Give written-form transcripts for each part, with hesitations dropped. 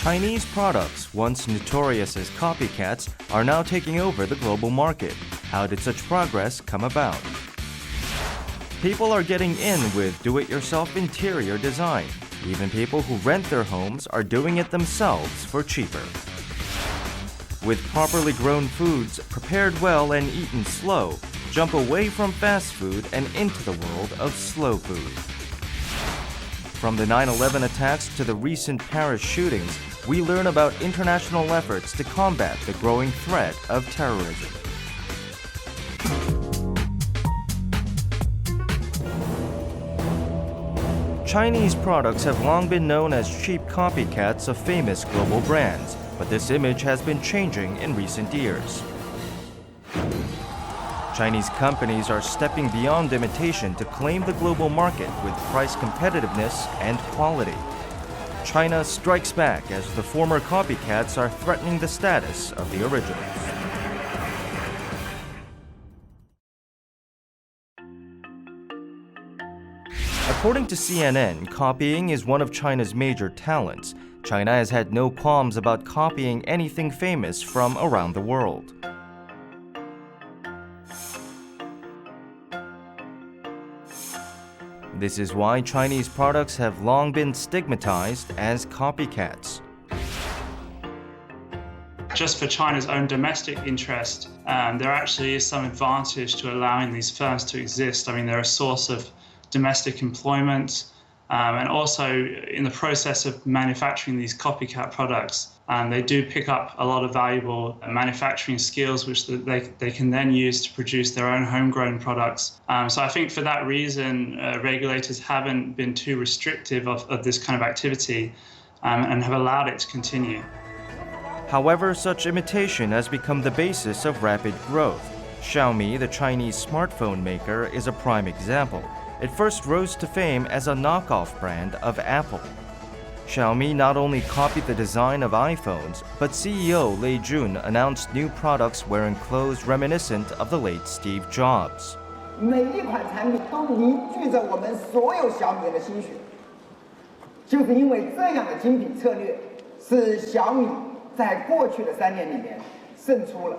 Chinese products, once notorious as copycats, are now taking over the global market. How did such progress come about? People are getting in with do-it-yourself interior design. Even people who rent their homes are doing it themselves for cheaper. With properly grown foods, prepared well and eaten slow, jump away from fast food and into the world of slow food. From the 9/11 attacks to the recent Paris shootings, we learn about international efforts to combat the growing threat of terrorism. Chinese products have long been known as cheap copycats of famous global brands, but this image has been changing in recent years. Chinese companies are stepping beyond imitation to claim the global market with price competitiveness and quality. China strikes back as the former copycats are threatening the status of the originals. According to CNN, copying is one of China's major talents. China has had no qualms about copying anything famous from around the world. This is why Chinese products have long been stigmatized as copycats. Just for China's own domestic interest, there actually is some advantage to allowing these firms to exist. I mean, they're a source of domestic employment, and also in the process of manufacturing these copycat products, they do pick up a lot of valuable manufacturing skills which they can then use to produce their own homegrown products. So I think for that reason, regulators haven't been too restrictive of this kind of activity and have allowed it to continue. However, such imitation has become the basis of rapid growth. Xiaomi, the Chinese smartphone maker, is a prime example. It first rose to fame as a knockoff brand of Apple. Xiaomi not only copied the design of iPhones, but CEO Lei Jun announced new products wearing clothes reminiscent of the late Steve Jobs. 每一款产品都凝聚着我们所有小米的心血，就是因为这样的精品策略，使小米在过去的3年里面胜出了。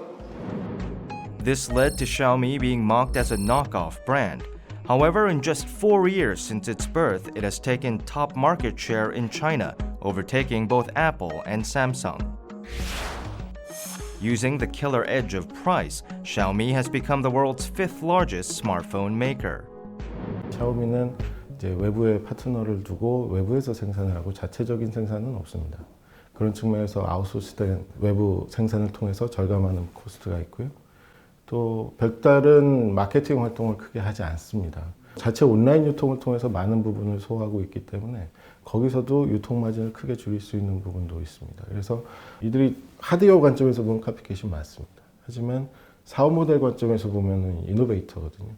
This led to Xiaomi being mocked as a knockoff brand. However, in just 4 years since its birth, it has taken top market share in China, overtaking both Apple and Samsung. Using the killer edge of price, Xiaomi has become the world's 5th largest smartphone maker. 샤오미는 이제 외부에 파트너를 두고 외부에서 생산을 하고 자체적인 생산은 없습니다. 그런 측면에서 아웃소스된 외부 생산을 통해서 절감하는 코스트가 있고요. 또 별다른 마케팅 활동을 크게 하지 않습니다. 자체 온라인 유통을 통해서 많은 부분을 소화하고 있기 때문에 거기서도 유통 마진을 크게 줄일 수 있는 부분도 있습니다. 그래서 이들이 하드웨어 관점에서 보면 카피캣이 맞습니다. 하지만 사업 모델 관점에서 보면 이노베이터거든요.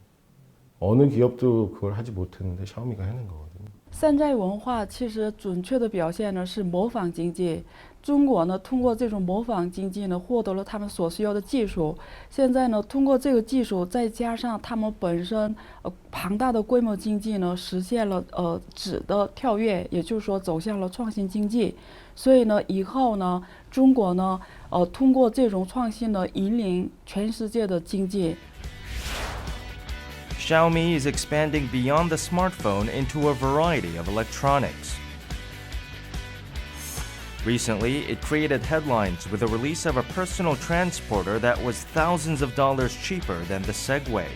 어느 기업도 그걸 하지 못했는데 샤오미가 해낸 거거든요. 山寨文化其实准确的表现呢是模仿经济。中国呢通过这种模仿经济呢获得了他们所需要的技术。现在呢通过这个技术，再加上他们本身庞大的规模经济呢，实现了质的跳跃，也就是说走向了创新经济。所以呢以后呢中国呢通过这种创新呢引领全世界的经济。 Xiaomi is expanding beyond the smartphone into a variety of electronics. Recently, it created headlines with the release of a personal transporter that was thousands of dollars cheaper than the Segway.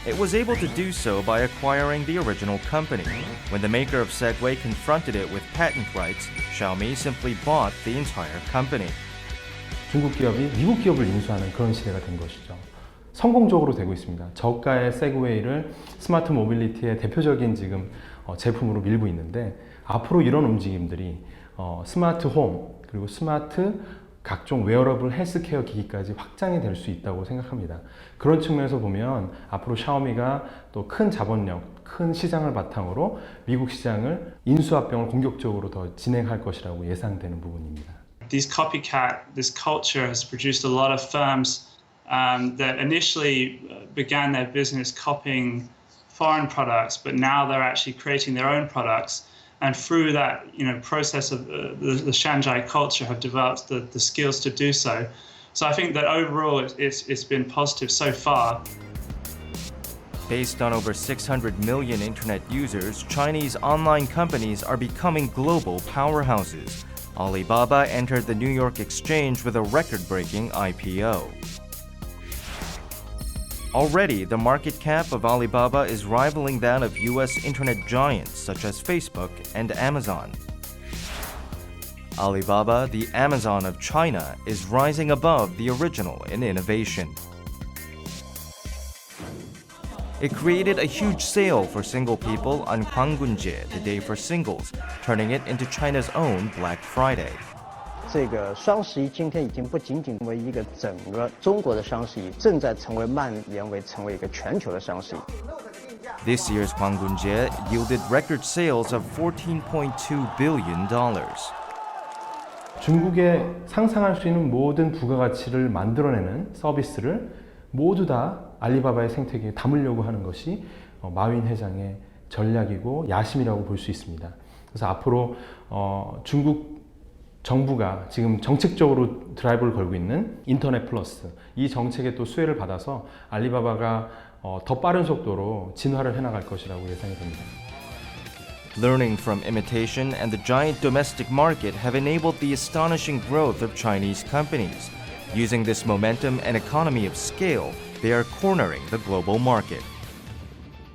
It was able to do so by acquiring the original company. When the maker of Segway confronted it with patent rights, Xiaomi simply bought the entire company. 중국 기업이 미국 기업을 인수하는 그런 시대가 된 것이죠. 성공적으로 되고 있습니다. 저가의 세그웨이를 스마트 모빌리티의 대표적인 지금 제품으로 밀고 있는데 앞으로 이런 움직임들이 스마트 홈 그리고 스마트 각종 웨어러블 헬스케어 기기까지 확장이 될 수 있다고 생각합니다. 그런 측면에서 보면 앞으로 샤오미가 또 큰 자본력, 큰 시장을 바탕으로 미국 시장을 인수합병을 공격적으로 더 진행할 것이라고 예상되는 부분입니다. These copycat, this culture has produced a lot of firms that initially began their business copying foreign products, but now they're actually creating their own products. and through that process of the Shanghai culture have developed the skills to do so. So I think that overall it's been positive so far. Based on over 600 million internet users, Chinese online companies are becoming global powerhouses. Alibaba entered the New York Exchange with a record-breaking IPO. Already, the market cap of Alibaba is rivaling that of US internet giants such as Facebook and Amazon. Alibaba, the Amazon of China, is rising above the original in innovation. It created a huge sale for single people on Gwangunjie, the day for singles, turning it into China's own Black Friday. 这个双十一今天已经不仅仅为一个整个中国的双十一，正在蔓延为成为一个全球的双十一。 This year's Gwangunjie yielded record sales of $14.2 billion. 중국에 상상할 수 있는 모든 부가가치를 만들어내는 서비스를 모두 다 알리바바의 생태계에 담으려고 하는 것이 마윈 회장의 전략이고 야심이라고 볼 수 있습니다. 그래서 앞으로 중국 정부가 지금 정책적으로 드라이브를 걸고 있는 인터넷 플러스 이 정책의 또 수혜를 받아서 알리바바가 더 빠른 속도로 진화를 해나갈 것이라고 예상이 됩니다. Learning from imitation and the giant domestic market have enabled the astonishing growth of Chinese companies. Using this momentum and economy of scale, they are cornering the global market.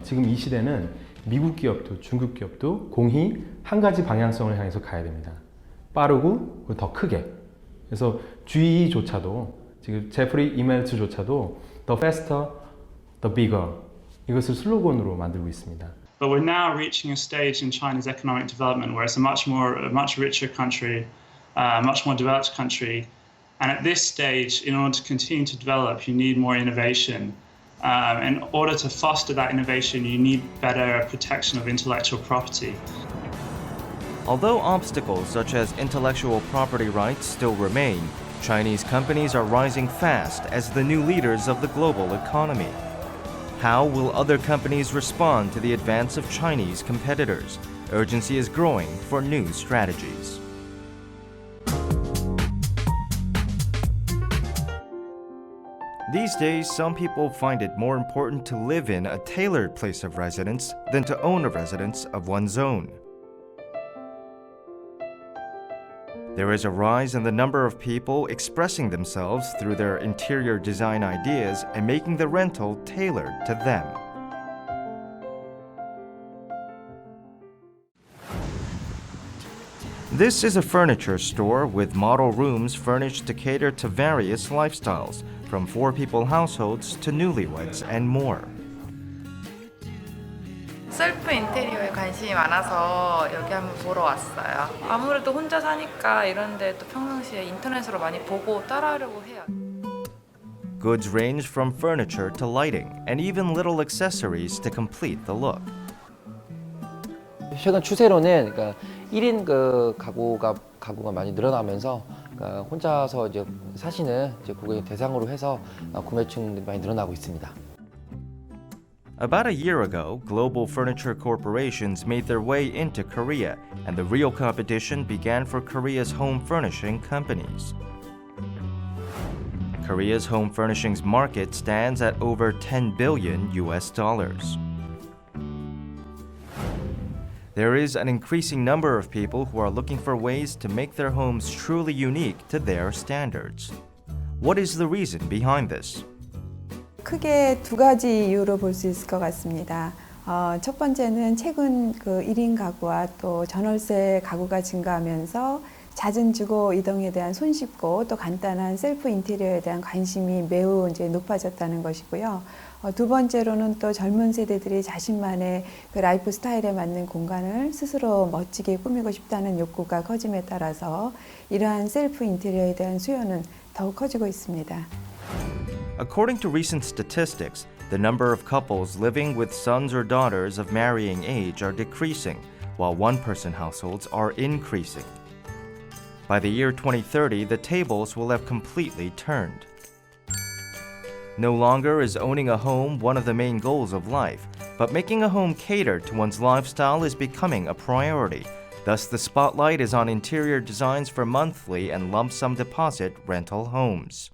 지금 이 시대는 미국 기업도 중국 기업도 공히 한 가지 방향성을 향해서 가야 됩니다. 빠르고 더 크게. 그래서 GE조차도 지금 제프리 이멜츠조차도 the faster, the bigger 이것을 슬로건으로 만들고 있습니다. But we're now reaching a stage in China's economic development where it's a much richer country, much more developed country. And at this stage, in order to continue to develop, you need more innovation. In order to foster that innovation, you need better protection of intellectual property. Although obstacles such as intellectual property rights still remain, Chinese companies are rising fast as the new leaders of the global economy. How will other companies respond to the advance of Chinese competitors? Urgency is growing for new strategies. These days, some people find it more important to live in a tailored place of residence than to own a residence of one's own. There is a rise in the number of people expressing themselves through their interior design ideas and making the rental tailored to them. This is a furniture store with model rooms furnished to cater to various lifestyles, from four-people households to newlyweds and more. 셀프 인테리어에 관심이 많아서 여기 한번 보러 왔어요. 아무래도 혼자 사니까 이런데 또 평상시에 인터넷으로 많이 보고 따라하려고 해요. Goods range from furniture to lighting and even little accessories to complete the look. 최근 추세로는 그러니까 1인 가구가 많이 늘어나면서 혼자서 이제 사시는 고객 대상으로 해서 구매층이 많이 늘어나고 있습니다. About a year ago, global furniture corporations made their way into Korea, and the real competition began for Korea's home furnishing companies. Korea's home furnishings market stands at over $10 billion. There is an increasing number of people who are looking for ways to make their homes truly unique to their standards. What is the reason behind this? 크게 두 가지 이유로 볼 수 있을 것 같습니다. 첫 번째는 최근 1인 가구와 또 전월세 가구가 증가하면서 잦은 주거 이동에 대한 손쉽고 또 간단한 셀프 인테리어에 대한 관심이 매우 이제 높아졌다는 것이고요. 두 번째로는 또 젊은 세대들이 자신만의 라이프 스타일에 맞는 공간을 스스로 멋지게 꾸미고 싶다는 욕구가 커짐에 따라서 이러한 셀프 인테리어에 대한 수요는 더욱 커지고 있습니다. According to recent statistics, the number of couples living with sons or daughters of marrying age are decreasing, while one-person households are increasing. By the year 2030, the tables will have completely turned. No longer is owning a home one of the main goals of life. But making a home cater to one's lifestyle is becoming a priority. Thus, the spotlight is on interior designs for monthly and lump sum deposit rental homes.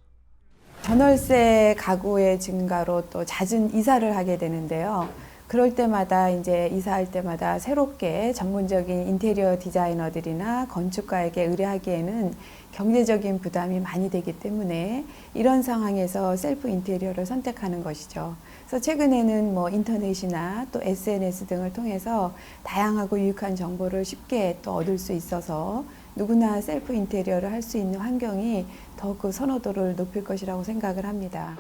전월세 가구의 증가로 또 잦은 이사를 하게 되는데요. 그럴 때마다 이제 이사할 때마다 새롭게 전문적인 인테리어 디자이너들이나 건축가에게 의뢰하기에는 경제적인 부담이 많이 되기 때문에 이런 상황에서 셀프 인테리어를 선택하는 것이죠. 그래서 최근에는 뭐 인터넷이나 또 SNS 등을 통해서 다양하고 유익한 정보를 쉽게 또 얻을 수 있어서 누구나 셀프 인테리어를 할 수 있는 환경이 더욱 그 선호도를 높일 것이라고 생각을 합니다.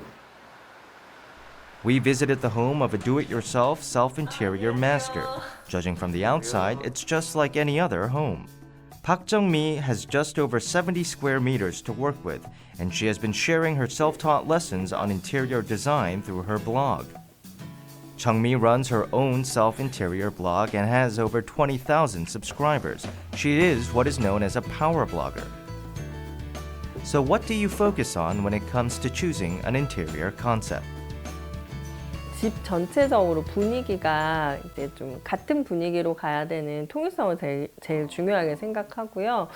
We visited the home of a do-it-yourself self-interior master. Judging from the outside, it's just like any other home. Park Jung-mi has just over 70 square meters to work with, and she has been sharing her self-taught lessons on interior design through her blog. Jung-mi runs her own self-interior blog and has over 20,000 subscribers. She is what is known as a power blogger. So what do you focus on when it comes to choosing an interior concept? 집 전체적으로 분위기가 이제 좀 같은 분위기로 가야 되는 통일성을 제일 중요하게 생각하고요.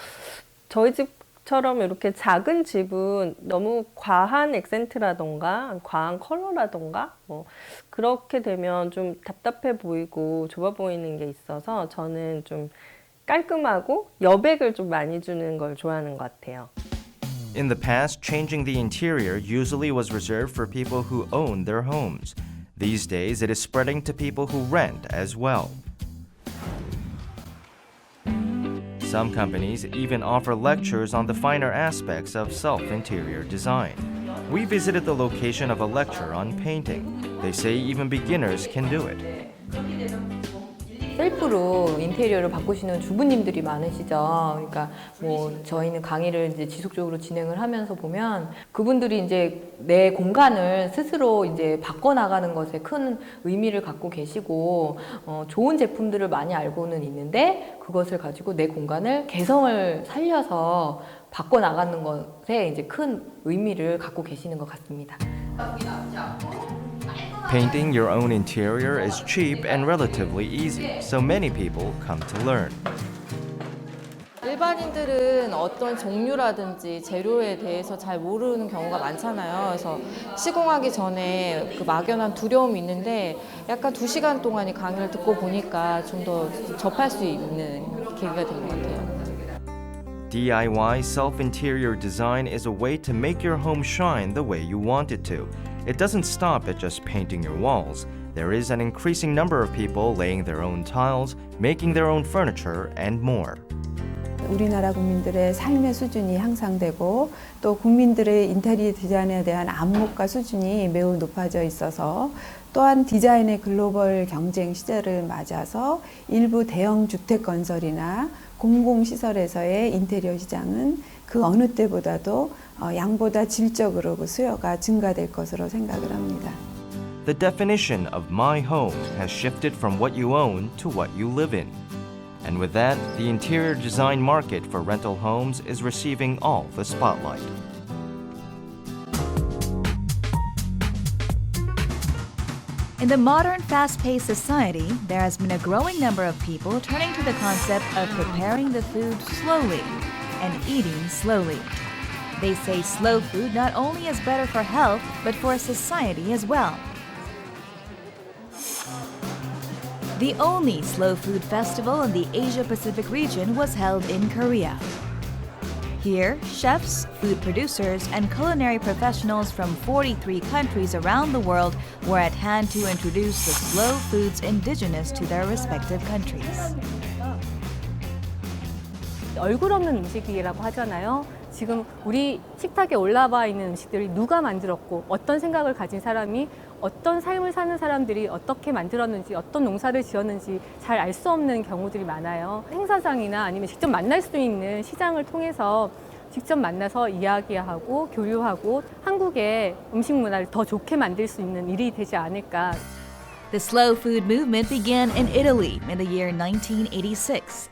저희 집처럼 이렇게 작은 집은 너무 과한 액센트라던가 과한 컬러라던가 그렇게 되면 좀 답답해 보이고 좁아 보이는 게 있어서 저는 좀 깔끔하고 여백을 좀 많이 주는 걸 좋아하는 것 같아요. In the past, changing the interior usually was reserved for people who own their homes. These days, it is spreading to people who rent as well. Some companies even offer lectures on the finer aspects of self-interior design. We visited the location of a lecture on painting. They say even beginners can do it. 셀프로 인테리어를 바꾸시는 주부님들이 많으시죠. 그러니까 뭐 저희는 강의를 이제 지속적으로 진행을 하면서 보면 그분들이 이제 내 공간을 스스로 이제 바꿔 나가는 것에 큰 의미를 갖고 계시고 좋은 제품들을 많이 알고는 있는데 그것을 가지고 내 공간을 개성을 살려서 바꿔 나가는 것에 이제 큰 의미를 갖고 계시는 것 같습니다. Painting your own interior is cheap and relatively easy, so many people come to learn. 일반인들은 어떤 종류라든지 재료에 대해서 잘 모르는 경우가 많잖아요. 그래서 시공하기 전에 그 막연한 두려움이 있는데 약간 2시간 동안 이 강의를 듣고 보니까 좀 더 접할 수 있는 계기가 된 것 같아요. DIY self-interior design is a way to make your home shine the way you want it to. It doesn't stop at just painting your walls. There is an increasing number of people laying their own tiles, making their own furniture, and more. 우리나라 국민들의 삶의 수준이 향상되고 또 국민들의 인테리어 디자인에 대한 안목과 수준이 매우 높아져 있어서 또한 디자인의 글로벌 경쟁 시대를 맞아서 일부 대형 주택 건설이나 공공시설에서의 인테리어 시장은 그 어느 때보다도 양보다 질적으로 그 수요가 증가될 것으로 생각을 합니다. The definition of my home has shifted from what you own to what you live in. And with that, the interior design market for rental homes is receiving all the spotlight. In the modern, fast-paced society, there has been a growing number of people turning to the concept of preparing the food slowly and eating slowly. They say slow food not only is better for health, but for society as well. The only slow food festival in the Asia-Pacific region was held in Korea. Here, chefs, food producers, and culinary professionals from 43 countries around the world were at hand to introduce the slow foods indigenous to their respective countries. 얼굴 없는 음식이라고 하잖아요. 지금 우리 식탁에 올라와 있는 음식들이 누가 만들었고 어떤 생각을 가진 사람이 어떤 삶을 사는 사람들이 어떻게 만들었는지 어떤 농사를 지었는지 잘 알 수 없는 경우들이 많아요. 행사장이나 아니면 직접 만날 수 있는 시장을 통해서 직접 만나서 이야기하고 교류하고 한국의 음식 문화를 더 좋게 만들 수 있는 일이 되지 않을까. The slow food movement began in Italy in the year 1986.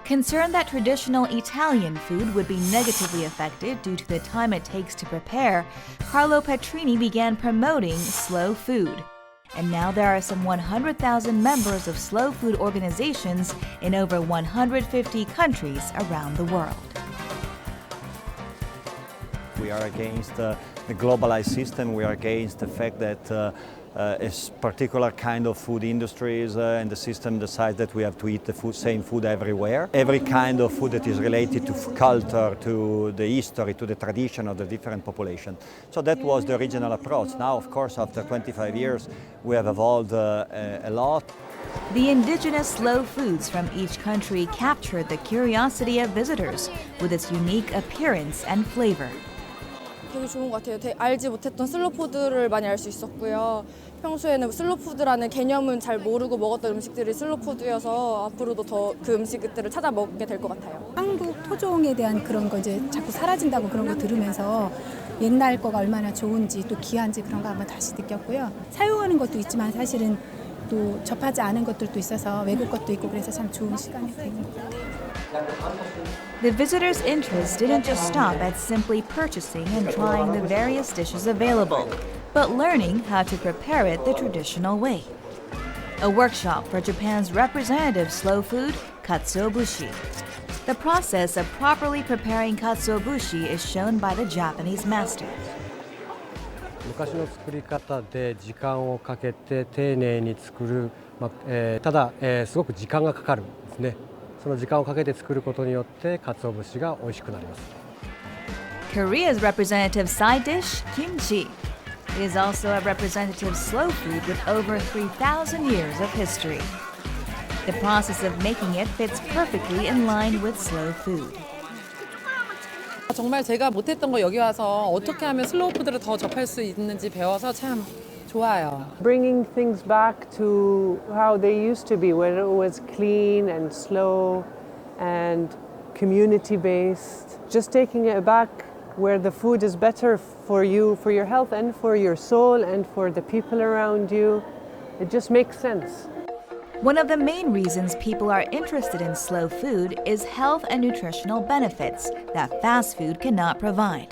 Concerned that traditional Italian food would be negatively affected due to the time it takes to prepare, Carlo Petrini began promoting slow food. and now there are some 100,000 members of slow food organizations in over 150 countries around the world. We are against the globalized system. We are against the fact that a particular kind of food industries and the system decides that we have to eat the same food everywhere. Every kind of food that is related to culture, to the history, to the tradition of the different population. So that was the original approach. Now, of course, after 25 years, we have evolved a lot. The indigenous slow foods from each country captured the curiosity of visitors with its unique appearance and flavor. 되게 좋은 것 같아요. 알지 못했던 슬로우 푸드를 많이 알 수 있었고요. 평소에는 슬로우 푸드라는 개념은 잘 모르고 먹었던 음식들이 슬로우 푸드여서 앞으로도 더 그 음식들을 찾아 먹게 될 것 같아요. 한국 토종에 대한 그런 거 이제 자꾸 사라진다고 그런 거 들으면서 옛날 거가 얼마나 좋은지 또 귀한지 그런 거 한번 다시 느꼈고요. 사용하는 것도 있지만 사실은 또 접하지 않은 것들도 있어서 외국 것도 있고 그래서 참 좋은 시간이 되는 것 같아요. The visitors' interest didn't just stop at simply purchasing and trying the various dishes available, but learning how to prepare it the traditional way. A workshop for Japan's representative slow food, katsuobushi. The process of properly preparing katsuobushi is shown by the Japanese master. 昔の作り方で時間をかけて丁寧に作る、ただ、すごく時間がかかるんですね。その時間をかけて作ることによって鰹節が美味しくなります。Korea's representative side dish, kimchi. It is also a representative slow food with over 3,000 years of history. The process of making it fits perfectly in line with slow food. 정말 제가 못했던 거 여기 와서 어떻게 하면 슬로우 푸드를 더 접할 수 있는지 배워서 참 좋아요. Bringing things back to how they used to be, when it was clean and slow and community-based. Just taking it back where the food is better for you, for your health and for your soul and for the people around you. It just makes sense. One of the main reasons people are interested in slow food is health and nutritional benefits that fast food cannot provide.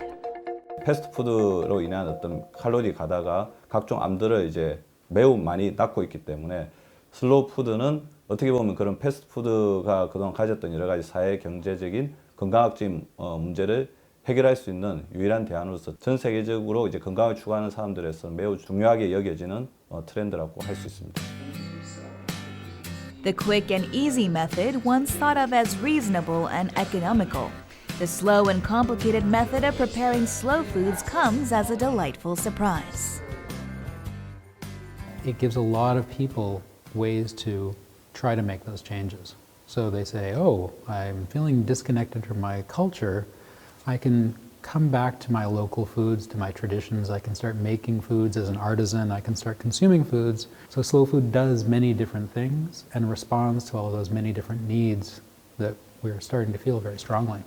패스트푸드로 인한 어떤 칼로리 가다가 각종 암들을 이제 매우 많이 낳고 있기 때문에 슬로우 푸드는 어떻게 보면 그런 패스트푸드가 그동안 가졌던 여러 가지 사회 경제적인 건강학적인 문제를 해결할 수 있는 유일한 대안으로서 전 세계적으로 이제 건강을 추구하는 사람들에서 매우 중요하게 여겨지는 트렌드라고 할 수 있습니다. The quick and easy method once thought of as reasonable and economical. The slow and complicated method of preparing slow foods comes as a delightful surprise. It gives a lot of people ways to try to make those changes. So they say, oh, I'm feeling disconnected from my culture. I can come back to my local foods, to my traditions. I can start making foods as an artisan. I can start consuming foods. So slow food does many different things and responds to all those many different needs that we're starting to feel very strongly.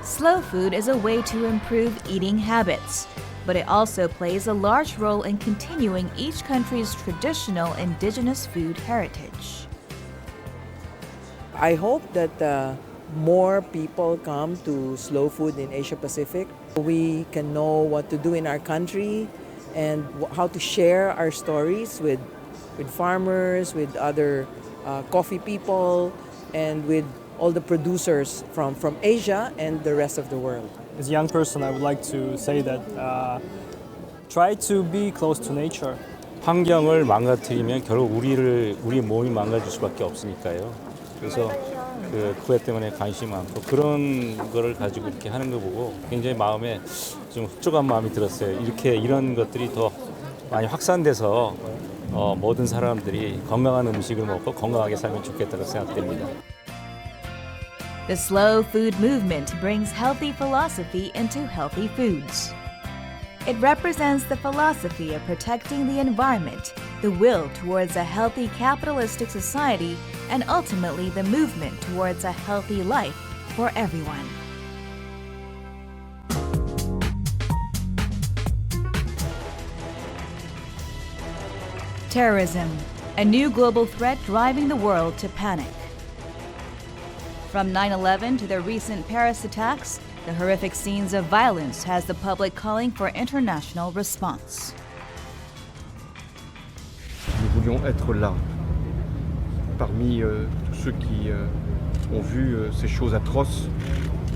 Slow food is a way to improve eating habits, but it also plays a large role in continuing each country's traditional indigenous food heritage. I hope that more people come to slow food in Asia Pacific. We can know what to do in our country and how to share our stories with farmers, with other coffee people, and with all the producers from Asia and the rest of the world. As a young person, I would like to say that try to be close to nature. 환경을 망가뜨리면 결국 우리 몸이 망가질 수밖에 없으니까요. 그래서 그것 때문에 관심이 많고 그런 거를 가지고 이렇게 하는 거 보고 굉장히 마음에 좀 흡족한 마음이 들었어요. 이런 것들이 더 많이 확산돼서 모든 사람들이 건강한 음식을 먹고 건강하게 살면 좋겠다고 생각됩니다. The slow food movement brings healthy philosophy into healthy foods. It represents the philosophy of protecting the environment, the will towards a healthy capitalistic society, and ultimately the movement towards a healthy life for everyone. Terrorism, a new global threat driving the world to panic. From 9/11 to the recent Paris attacks, the horrific scenes of violence has the public calling for international response. pouvions être là, parmi tous ceux qui ont vu ces choses atroces,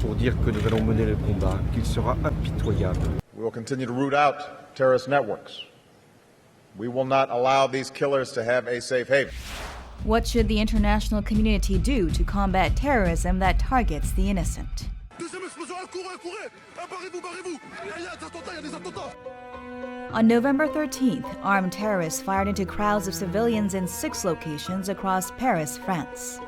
pour dire que nous allons mener le combat, qu'il sera impitoyable. We will continue to root out terrorist networks. We will not allow these killers to have a safe haven. What should the international community do to combat terrorism that targets the innocent? On November 13th, armed terrorists fired into crowds of civilians in 6 locations across Paris, France.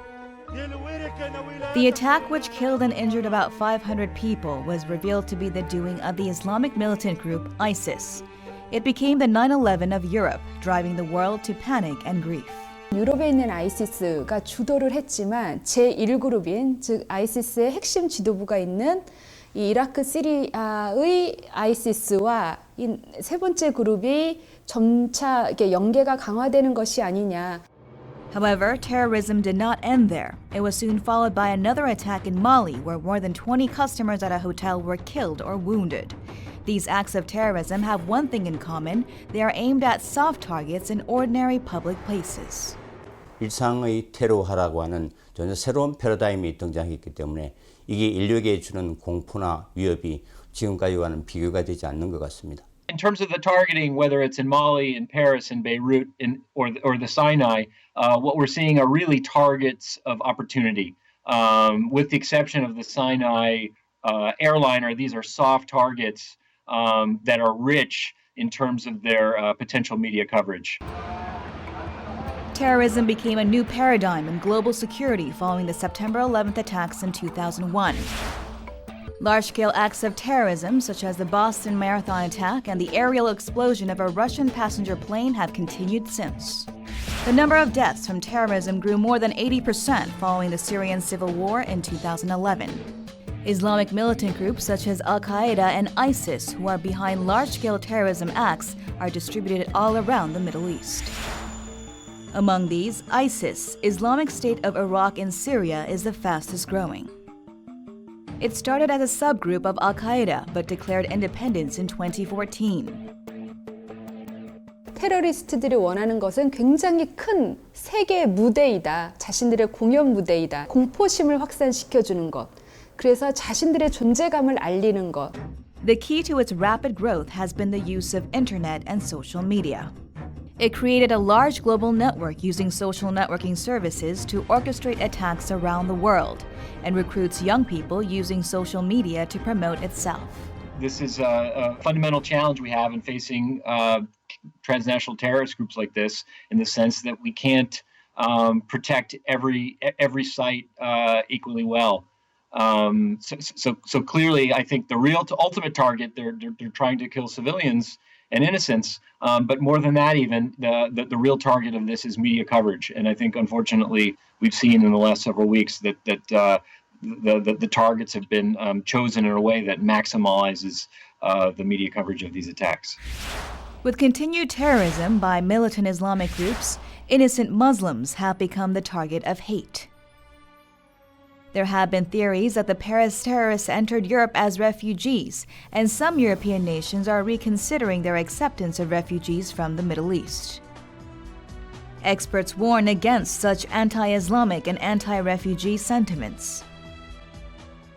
The attack, which killed and injured about 500 people, was revealed to be the doing of the Islamic militant group ISIS. It became the 9/11 of Europe, driving the world to panic and grief. 유럽에 있는 아이시스가 주도를 했지만 제1그룹인 즉 아이시스의 핵심 지도부가 있는 이 이라크 시리아의 아이시스와 이 세 번째 그룹이 점차 이렇게 연계가 강화되는 것이 아니냐. However, terrorism did not end there. It was soon followed by another attack in Mali, where more than 20 customers at a hotel were killed or wounded. These acts of terrorism have one thing in common: they are aimed at soft targets in ordinary public places. 일상의 테러하라고 하는 전혀 새로운 패러다임이 등장했기 때문에 이게 인류에게 주는 공포나 위협이 지금까지와는 비교가 되지 않는 것 같습니다. In terms of the targeting, whether it's in Mali, in Paris, in Beirut, or the Sinai, what we're seeing are really targets of opportunity. With the exception of the Sinai airliner, these are soft targets that are rich in terms of their potential media coverage. Terrorism became a new paradigm in global security following the September 11th attacks in 2001. Large-scale acts of terrorism, such as the Boston Marathon attack and the aerial explosion of a Russian passenger plane, have continued since. The number of deaths from terrorism grew more than 80% following the Syrian civil war in 2011. Islamic militant groups such as Al-Qaeda and ISIS, who are behind large-scale terrorism acts, are distributed all around the Middle East. Among these, ISIS, Islamic State of Iraq and Syria, is the fastest growing. It started as a subgroup of Al-Qaeda, but declared independence in 2014. 테러리스트들이 원하는 것은 굉장히 큰 세계 무대이다. 자신들의 공연 무대이다. 공포심을 확산시켜주는 것. 그래서 자신들의 존재감을 알리는 것. The key to its rapid growth has been the use of internet and social media. It created a large global network using social networking services to orchestrate attacks around the world and recruits young people using social media to promote itself. This is a fundamental challenge we have in facing transnational terrorist groups like this, in the sense that we can't protect every site equally well. So clearly, I think the real ultimate target, they're trying to kill civilians and innocents, but more than that, even the real target of this is media coverage. And I think, unfortunately, we've seen in the last several weeks that the targets have been chosen in a way that maximizes the media coverage of these attacks. With continued terrorism by militant Islamic groups, innocent Muslims have become the target of hate. There have been theories that the Paris terrorists entered Europe as refugees, and some European nations are reconsidering their acceptance of refugees from the Middle East. Experts warn against such anti-Islamic and anti-refugee sentiments.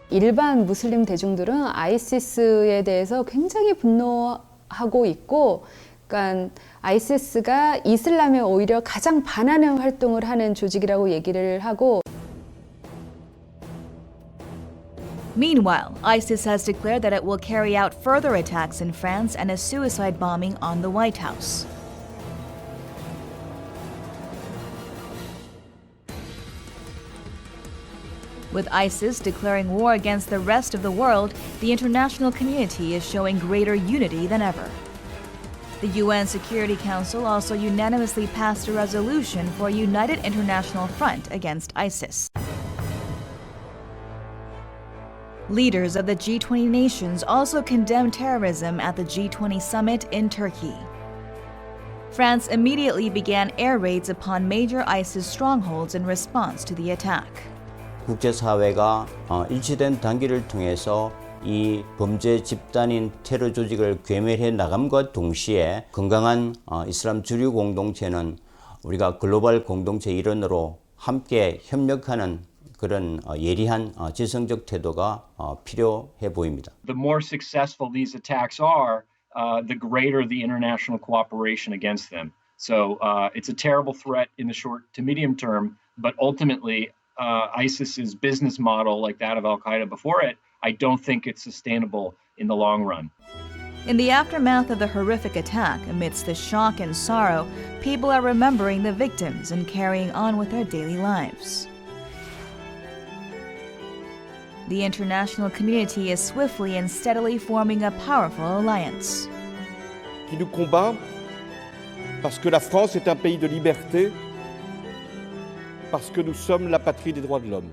일반 무슬림 대중들은 아이시스에 대해서 굉장히 분노하고 있고, 그러니까 아이시스가 이슬람에 오히려 가장 반하는 활동을 하는 조직이라고 얘기를 하고. Meanwhile, ISIS has declared that it will carry out further attacks in France and a suicide bombing on the White House. With ISIS declaring war against the rest of the world, the international community is showing greater unity than ever. The UN Security Council also unanimously passed a resolution for a united international front against ISIS. Leaders of the G20 nations also condemned terrorism at the G20 summit in Turkey. France immediately began air raids upon major ISIS strongholds in response to the attack. 국제사회가 일치된 단계를 통해서 이 범죄 집단인 테러 조직을 괴멸해 나감과 동시에 건강한 이슬람 주류 공동체는 우리가 글로벌 공동체 일원으로 함께 협력하는 그런 예리한 지성적 태도가 필요해 보입니다. The more successful these attacks are, the greater the international cooperation against them. So it's a terrible threat in the short to medium term, but ultimately ISIS's business model, like that of Al-Qaeda before it, I don't think it's sustainable in the long run. In the aftermath of the horrific attack, amidst the shock and sorrow, people are remembering the victims and carrying on with their daily lives. The international community is swiftly and steadily forming a powerful alliance. Qui nous combat parce que la France est un pays de liberté, parce que nous sommes la patrie des droits de l'homme.